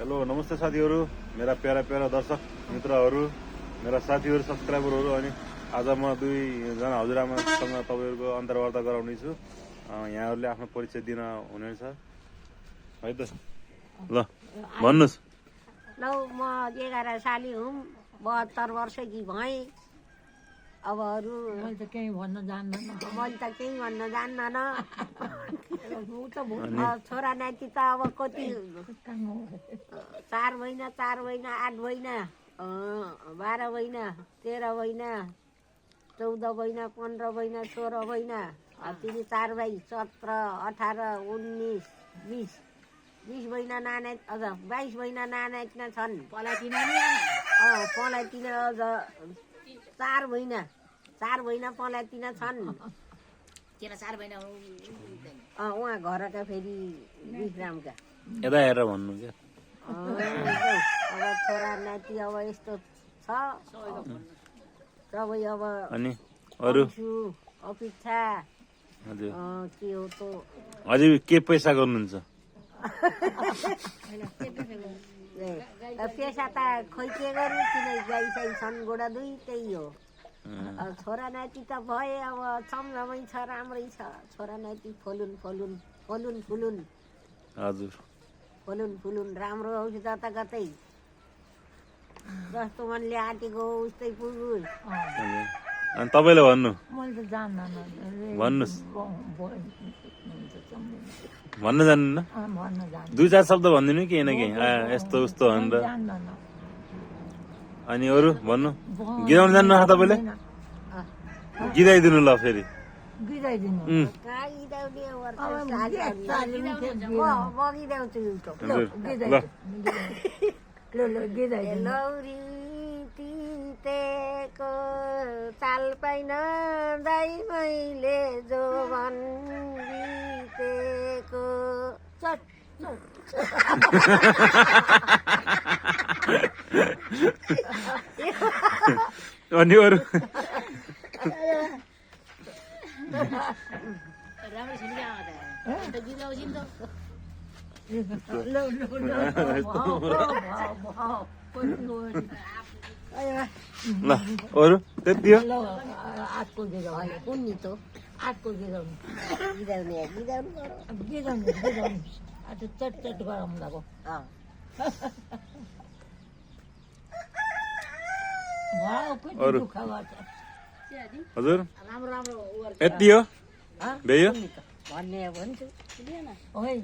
Hello नमस्ते साथीहरू, मेरा प्यारा प्यारा दर्शक मित्रहरू, मेरा साथीहरू, सब्सक्राइबरहरू। अनि आज म दुईजना हजुरआमासँग तपाईँहरूको अन्तर्वार्ता गराउनेछु। यहाँहरूले आफ्नो परिचय दिन हुनेछ है त। ल भन्नुहोस्। ल म 11 साली हुँ, 72 वर्षकी भएँ। अब अरू मैले त केही भन्न जान्दैन। छोरा नाति त अब कति 4 महिना 8 महिना 12 महिना 13 महिना 14 महिना 15 महिना 16 महिना तिनी 4 भाइ 17 18 19 20 महिना नाना अझ 22 महिना नाना छन्। पलाइतिन अझ 4 महिना पलाइतिन छन्। उहाँ घरका फेरि विश्रामका यता हेरेर भन्नु क्या। अब छोरा नाति अब यस्तो छ सबै। अब अनि अरू अपेक्षा हजुर के हो त अझै के पैसा गर्नुहुन्छ? पेसा त खोइ के गर्नु, किन गाई साई छन् गोडा दुई त्यही हो। छोरा नाति त भए अब चम्झमै छ, राम्रै छ। छोरा नाति फलुन हजुर फलुन राम्रो होस्, जताकतै जस्तो मनले आँटेको उस्तै पुगोस्। अनि तपाईँले भन्नु मैले त जान्दैन। भन्नुहोस्। भन्न भन्न जान्नु जान्दैन। 2-4 शब्द भनिदिनु केही न केही यस्तो उस्तो भनेर। जान्दैन। अनि अरू भन्नु। गिराउनु जान्नु तपाईँले? गिराइदिनु ल फेरि। गिराइदिनु। कहाँ गिराउने म गिराउँछु गिराइदिनु। लौरी तितेको चाल पाइन दाइ मैले जोवन बितेको। अनि अरू ल अरू त्यति हो। आठको गिराउनु। कुन नि त आठको गिराउनु। गिराउने आज चट गरौँ अब। अरू दुःख गर्छ। हजुर राम्रो यति हो भ्याइयो। भन्ने भन्छु। ओइ